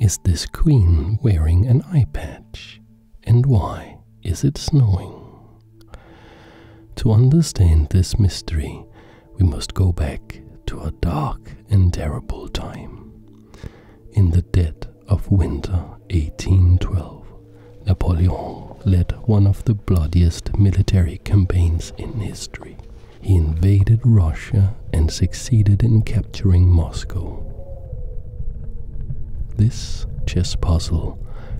is this queen wearing an eye patch? And why is it snowing? To understand this mystery, we must go back to a dark and terrible time. In the dead of winter 1812, Napoleon led one of the bloodiest military campaigns in history. He invaded Russia and succeeded in capturing Moscow. This chess puzzle,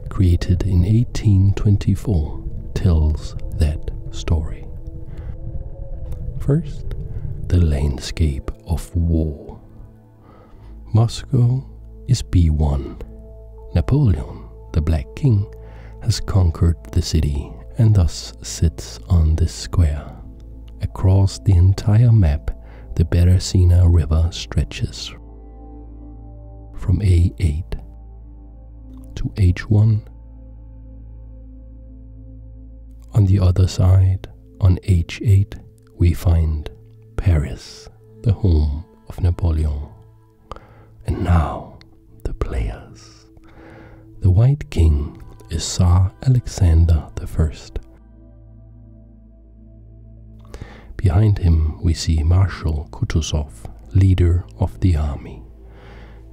created in 1824, tells that story. First, the landscape of war. Moscow is B1. Napoleon, the Black King, has conquered the city and thus sits on this square. Across the entire map, the Beresina River stretches from A8 to H1. On the other side, on H8, we find Paris, the home of Napoleon. And now, the players. The White King is Tsar Alexander I. Behind him we see Marshall Kutuzov, leader of the army.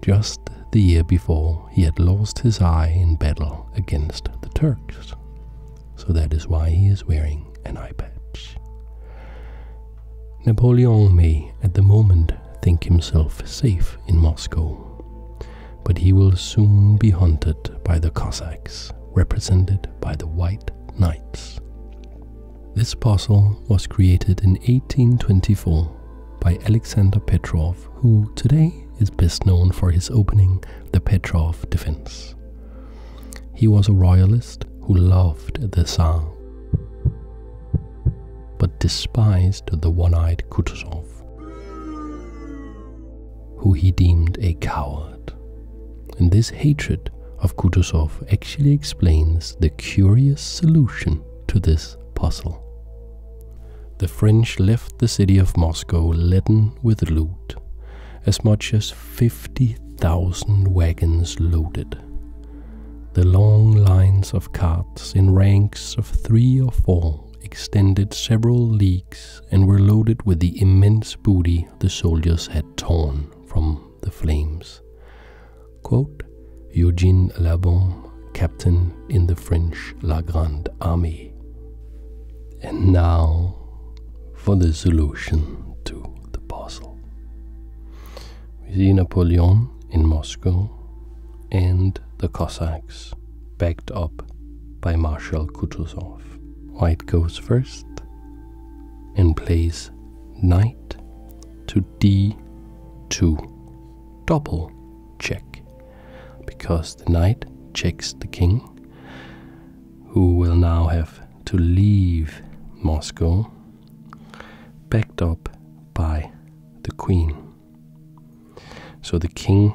Just the year before, he had lost his eye in battle against the Turks, so that is why he is wearing an eye patch. Napoleon may at the moment think himself safe in Moscow, but he will soon be hunted by the Cossacks, represented by the White Knights. This puzzle was created in 1824 by Alexander Petrov, who today is best known for his opening the Petrov defense. He was a royalist who loved the Tsar, but despised the one-eyed Kutuzov, who he deemed a coward. And this hatred of Kutuzov actually explains the curious solution to this puzzle. The French left the city of Moscow laden with loot, as much as 50,000 wagons loaded. The long lines of carts in ranks of 3 or 4 extended several leagues and were loaded with the immense booty the soldiers had torn from the flames. Quote, Eugène Labon, captain in the French La Grande Armée. And now for the solution to the puzzle. We see Napoleon in Moscow and the Cossacks backed up by Marshall Kutuzov. White goes first and plays knight to D2, double check, because the knight checks the king, who will now have to leave Moscow, backed up by the queen. So the king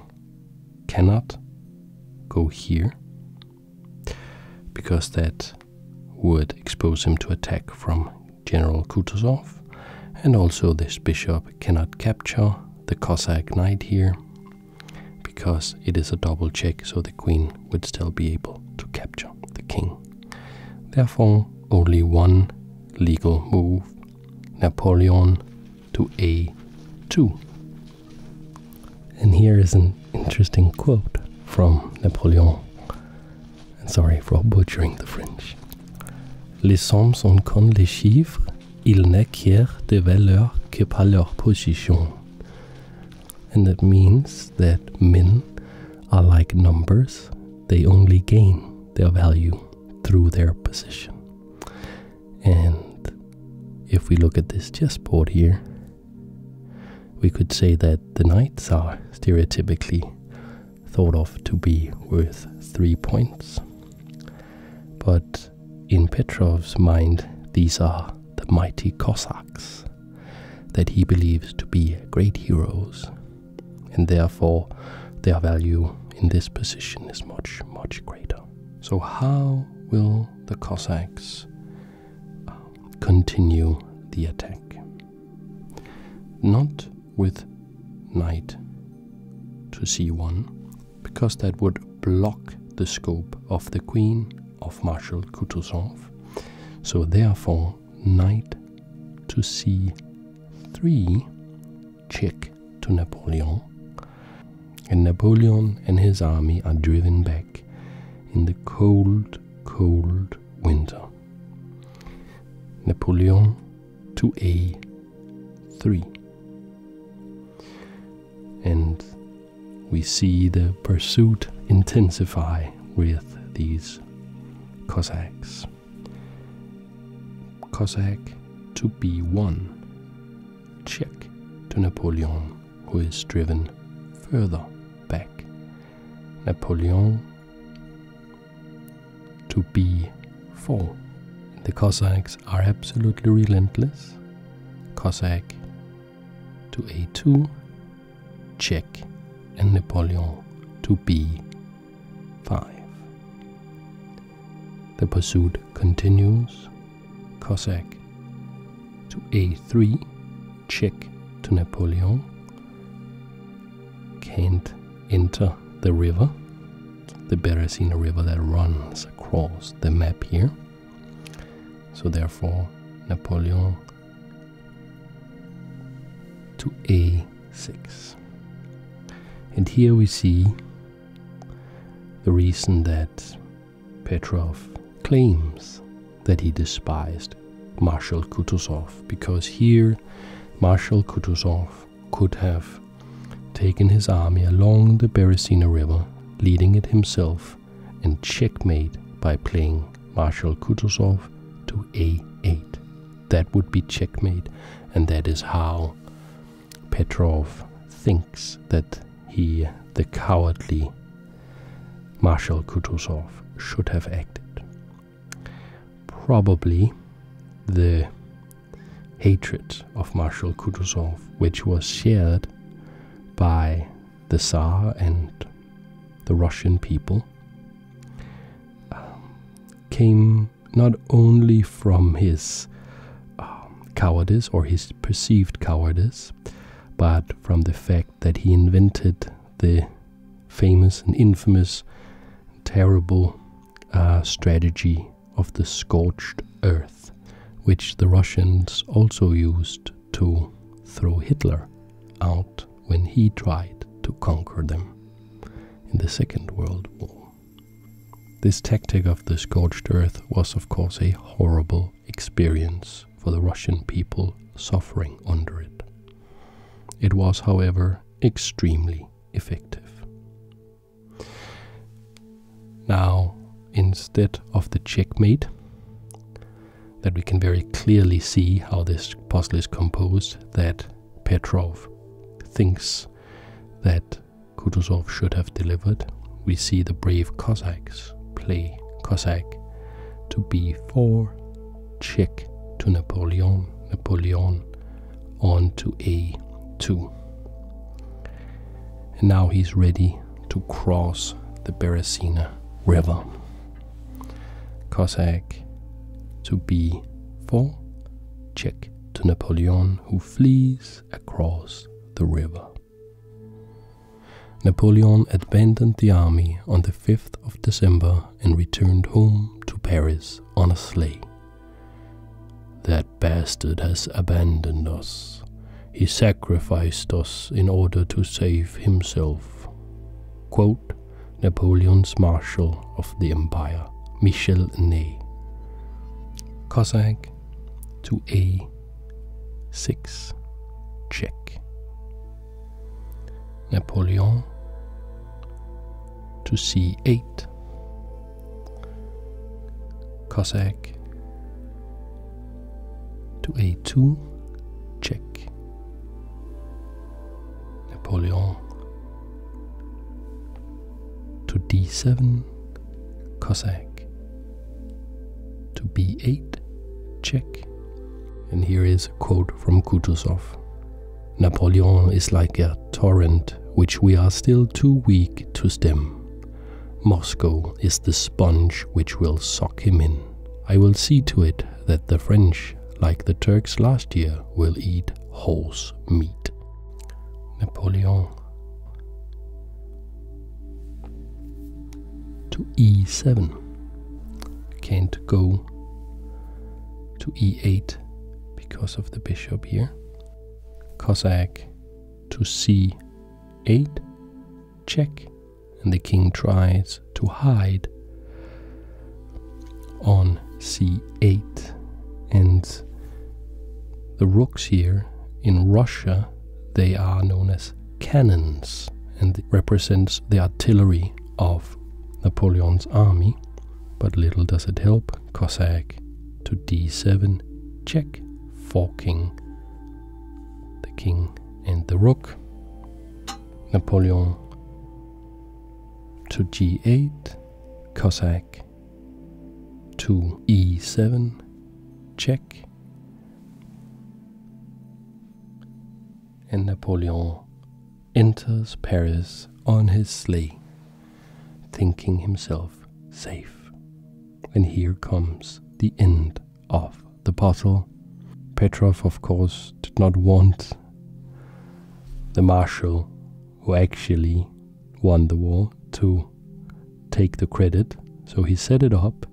cannot go here, because that would expose him to attack from General Kutuzov, and also this bishop cannot capture the Cossack knight here, because it is a double check, so the queen would still be able to capture the king. Therefore, only one legal move, Napoleon to A2. And here is an interesting quote from Napoleon. Sorry for butchering the French. Les hommes sont comme les chiffres, ils n'acquièrent de valeur que par leur position. And that means that men are like numbers, they only gain their value through their position. And if we look at this chessboard here, we could say that the knights are stereotypically thought of to be worth 3 points. But in Petrov's mind, these are the mighty Cossacks that he believes to be great heroes, and therefore their value in this position is much, much greater. So how will the Cossacks continue the attack? Not with knight to C1, because that would block the scope of the queen of Marshall Kutuzov. So therefore, knight to c3, check to Napoleon. And Napoleon and his army are driven back in the cold, cold winter. Napoleon to a3. And we see the pursuit intensify with these Cossacks. Cossack to b1, check to Napoleon, who is driven further back. Napoleon to b4. The Cossacks are absolutely relentless. Cossack to a2, check, and Napoleon to b5. The pursuit continues. Cossack to a3, check to Napoleon. Can't enter the river, the Beresina River that runs across the map here. So therefore, Napoleon to a6. And here we see the reason that Petrov claims that he despised Marshall Kutuzov, because here Marshall Kutuzov could have taken his army along the Beresina River, leading it himself, and checkmate by playing Marshall Kutuzov to a8. That would be checkmate, and that is how Petrov thinks that he, the cowardly Marshall Kutuzov, should have acted. Probably the hatred of Marshall Kutuzov, which was shared by the Tsar and the Russian people, came not only from his cowardice, or his perceived cowardice, but from the fact that he invented the famous and infamous, terrible strategy of the scorched earth, which the Russians also used to throw Hitler out when he tried to conquer them in the Second World War. This tactic of the scorched earth was, of course, a horrible experience for the Russian people suffering under it. It was, however, extremely effective. Now, instead of the checkmate, that we can very clearly see how this puzzle is composed, that Petrov thinks that Kutuzov should have delivered, we see the brave Cossacks play Cossack to b4, check to Napoleon, Napoleon on to a2. And now he's ready to cross the Beresina River. Cossack to b4, check to Napoleon, who flees across the river. Napoleon abandoned the army on the 5th of December and returned home to Paris on a sleigh. "That bastard has abandoned us. He sacrificed us in order to save himself," quote Napoleon's Marshal of the Empire, Michel Ney. Cossack to a6, check. Napoleon to c8, Cossack to a2, check. Napoleon to d7, Cossack to b8, check. And here is a quote from Kutuzov. "Napoleon is like a torrent which we are still too weak to stem. Moscow is the sponge which will suck him in. I will see to it that the French, like the Turks last year, will eat horse meat." to e7. Can't go to e8 because of the bishop here. Cossack to c8, check, and the king tries to hide on c8. And the rooks here in Russia, they are known as cannons, and it represents the artillery of Napoleon's army. But little does it help. Cossack to d7, check, forking the king and the rook. Napoleon to g8, Cossack to e7, check, and Napoleon enters Paris on his sleigh, thinking himself safe. And here comes the end of the puzzle. Petrov, of course, did not want the Marshal, who actually won the war, to take the credit, so he set it up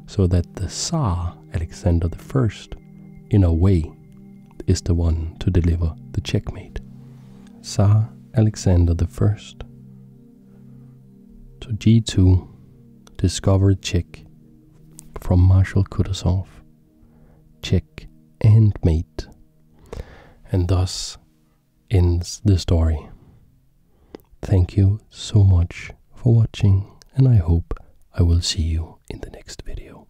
so that the Tsar Alexander I, in a way, is the one to deliver the checkmate. Tsar Alexander I to g2, discovered check from Marshall Kutuzov, check and mate, and thus ends the story. Thank you so much for watching, and I hope I will see you in the next video.